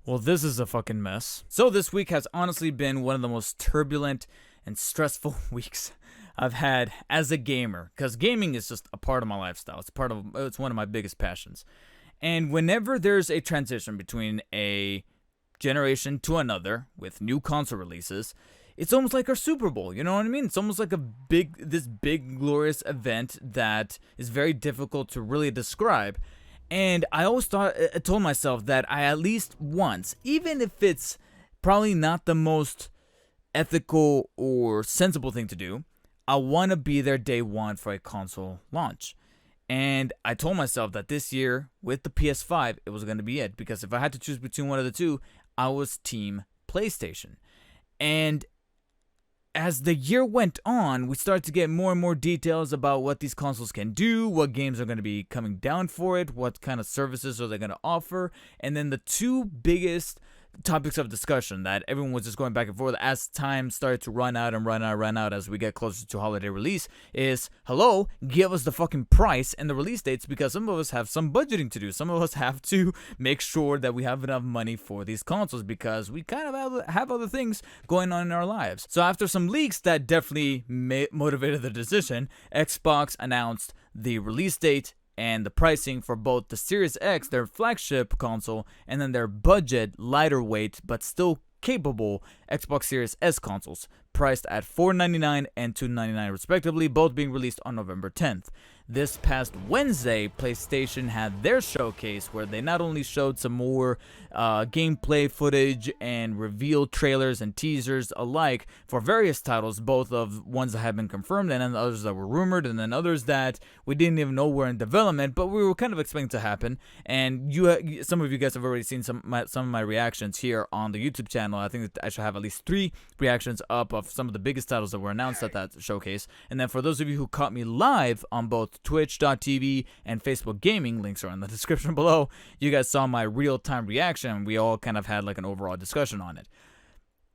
Well, this is a fucking mess. So this week has honestly been one of the most turbulent and stressful weeks I've had as a gamer, because gaming is just a part of my lifestyle. It's one of my biggest passions. And whenever there's a transition between a generation to another with new console releases, it's almost like our Super Bowl, you know what I mean? It's almost like this big glorious event that is very difficult to really describe. And I always told myself that I at least once, even if it's probably not the most ethical or sensible thing to do, I want to be there day one for a console launch. And I told myself that this year with the PS5, it was going to be it. Because if I had to choose between one of the two, I was team PlayStation. And as the year went on, we started to get more and more details about what these consoles can do, what games are going to be coming down for it, what kind of services are they going to offer, and then the two biggest topics of discussion that everyone was just going back and forth as time started to run out as we get closer to holiday release is, hello, give us the fucking price and the release dates, because some of us have some budgeting to do. Some of us have to make sure that we have enough money for these consoles because we kind of have other things going on in our lives. So after some leaks that definitely motivated the decision, Xbox announced the release date and the pricing for both the Series X, their flagship console, and then their budget, lighter weight, but still capable Xbox Series S consoles, priced at $499 and $299 respectively, both being released on November 10th. This past Wednesday, PlayStation had their showcase where they not only showed some more gameplay footage and revealed trailers and teasers alike for various titles, both of ones that have been confirmed and then others that were rumored, and then others that we didn't even know were in development, but we were kind of expecting to happen. And some of you guys have already seen some of my reactions here on the YouTube channel. I think that I should have at least 3 reactions up of some of the biggest titles that were announced at that showcase. And then for those of you who caught me live on both Twitch.tv and Facebook Gaming, links are in the description below, you guys saw my real-time reaction. We all kind of had like an overall discussion on it.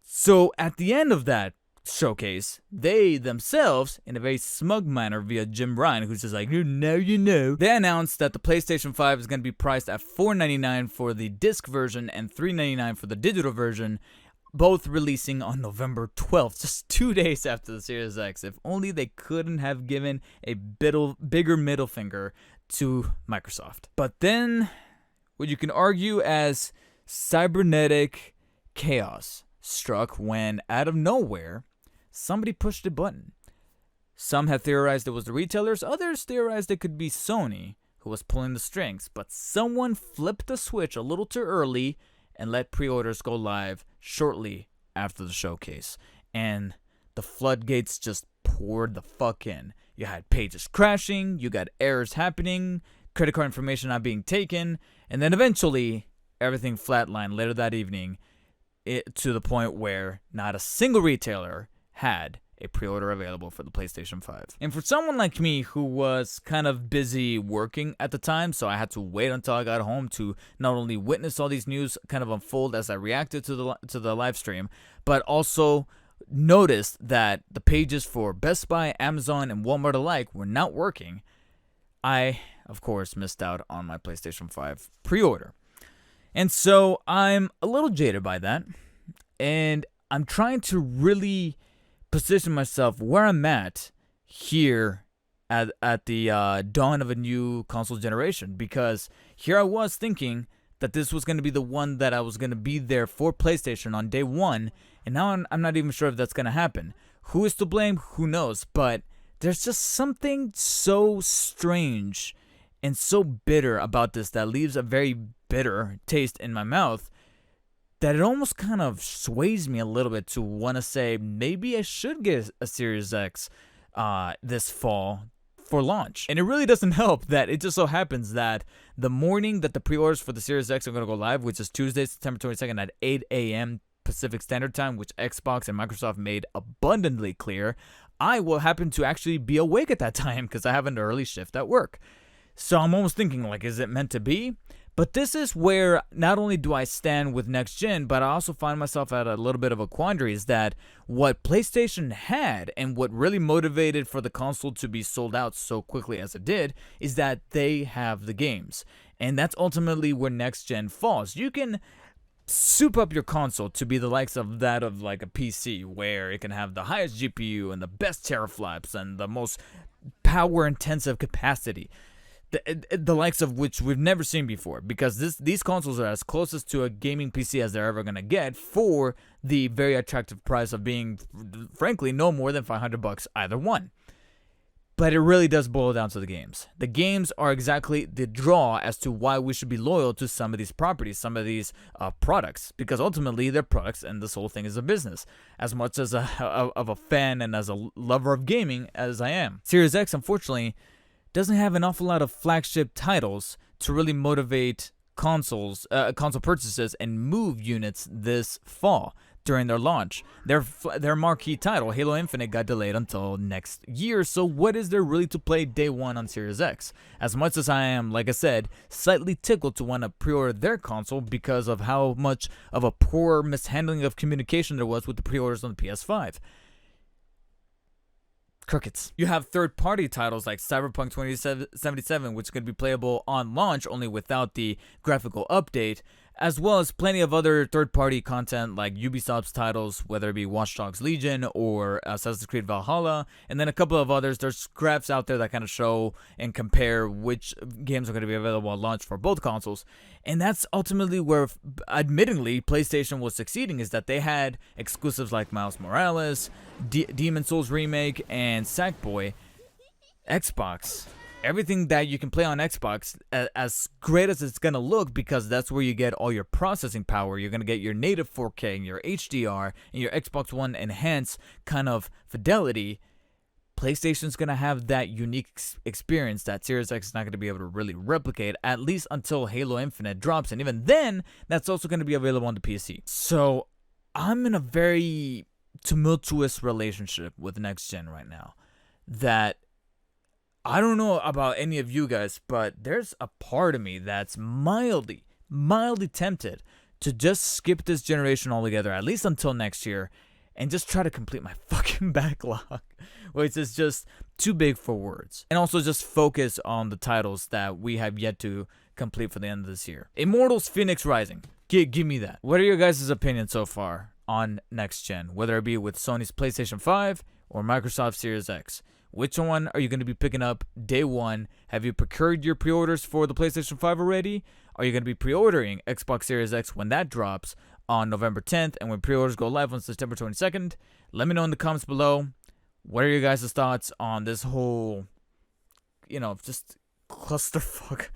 So at the end of that showcase, they themselves, in a very smug manner via Jim Ryan, who's just like, you know, they announced that the PlayStation 5 is going to be priced at $499 for the disc version and $399 for the digital version, both releasing on November 12th, just 2 days after the Series X. If only they couldn't have given a bigger middle finger to Microsoft. But then, what you can argue as cybernetic chaos struck when, out of nowhere, somebody pushed a button. Some have theorized it was the retailers, others theorized it could be Sony who was pulling the strings, but someone flipped the switch a little too early and let pre-orders go live shortly after the showcase. And the floodgates just poured the fuck in. You had pages crashing, you got errors happening, credit card information not being taken, and then eventually everything flatlined later that evening, to the point where not a single retailer had a pre-order available for the PlayStation 5. And for someone like me who was kind of busy working at the time, so I had to wait until I got home to not only witness all these news kind of unfold as I reacted to the live stream, but also noticed that the pages for Best Buy, Amazon, and Walmart alike were not working. I, of course, missed out on my PlayStation 5 pre-order. And so I'm a little jaded by that, and I'm trying to really position myself where I'm at here at the dawn of a new console generation, because here I was thinking that this was going to be the one that I was going to be there for PlayStation on day one, and now I'm not even sure if that's going to happen. Who is to blame? Who knows? But there's just something so strange and so bitter about this that leaves a very bitter taste in my mouth, that it almost kind of sways me a little bit to want to say maybe I should get a Series X this fall for launch. And it really doesn't help that it just so happens that the morning that the pre-orders for the Series X are going to go live, which is Tuesday, September 22nd at 8 a.m. Pacific Standard Time, which Xbox and Microsoft made abundantly clear, I will happen to actually be awake at that time because I have an early shift at work. So I'm almost thinking, like, is it meant to be? But this is where not only do I stand with next gen, but I also find myself at a little bit of a quandary, is that what PlayStation had and what really motivated for the console to be sold out so quickly as it did is that they have the games. And that's ultimately where next gen falls. You can soup up your console to be the likes of that of like a PC, where it can have the highest GPU and the best teraflops and the most power intensive capacity, the likes of which we've never seen before, because these consoles are as closest to a gaming PC as they're ever going to get for the very attractive price of being, frankly, no more than $500 either one. But it really does boil down to the games. The games are exactly the draw as to why we should be loyal to some of these properties, some of these products, because ultimately they're products, and this whole thing is a business. As much as of a fan and as a lover of gaming as I am, Series X, unfortunately, doesn't have an awful lot of flagship titles to really motivate console purchases and move units this fall during their launch. Their marquee title, Halo Infinite, got delayed until next year, so what is there really to play day one on Series X? As much as I am, like I said, slightly tickled to want to pre-order their console because of how much of a poor mishandling of communication there was with the pre-orders on the PS5. Crickets. You have third-party titles like Cyberpunk 2077, which could be playable on launch only without the graphical update, as well as plenty of other third-party content like Ubisoft's titles, whether it be Watch Dogs Legion or Assassin's Creed Valhalla, and then a couple of others. There's graphs out there that kind of show and compare which games are going to be available at launch for both consoles, and that's ultimately where, admittingly, PlayStation was succeeding, is that they had exclusives like Miles Morales, Demon Souls Remake, and Sackboy. Xbox, everything that you can play on Xbox, as great as it's going to look, because that's where you get all your processing power. You're going to get your native 4K and your HDR and your Xbox One enhanced kind of fidelity. PlayStation's going to have that unique experience that Series X is not going to be able to really replicate, at least until Halo Infinite drops. And even then, that's also going to be available on the PC. So I'm in a very tumultuous relationship with next gen right now, that I don't know about any of you guys, but there's a part of me that's mildly tempted to just skip this generation altogether, at least until next year, and just try to complete my fucking backlog, which is just too big for words. And also just focus on the titles that we have yet to complete for the end of this year. Immortals Phoenix Rising. Give me that. What are your guys' opinions so far on next gen, whether it be with Sony's PlayStation 5 or Microsoft Series X? Which one are you going to be picking up day one? Have you procured your pre-orders for the PlayStation 5 already? Are you going to be pre-ordering Xbox Series X when that drops on November 10th and when pre-orders go live on September 22nd? Let me know in the comments below. What are your guys' thoughts on this whole, just clusterfuck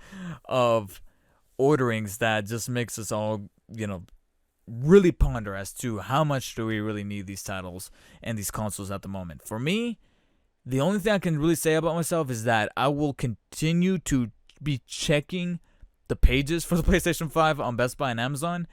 of orderings that just makes us all, really ponder as to how much do we really need these titles and these consoles at the moment. For me, the only thing I can really say about myself is that I will continue to be checking the pages for the PlayStation 5 on Best Buy and Amazon,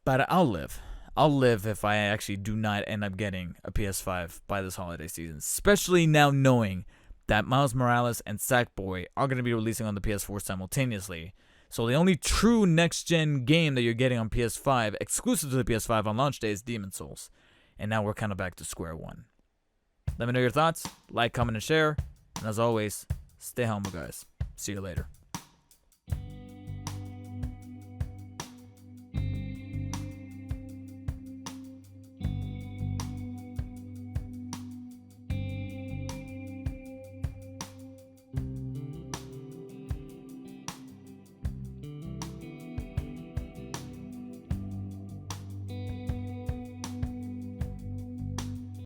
but I'll live. I'll live if I actually do not end up getting a PS5 by this holiday season, especially now knowing that Miles Morales and Sackboy are going to be releasing on the PS4 simultaneously. So the only true next-gen game that you're getting on PS5, exclusive to the PS5 on launch day, is Demon Souls. And now we're kind of back to square one. Let me know your thoughts. Like, comment, and share. And as always, stay humble, guys. See you later.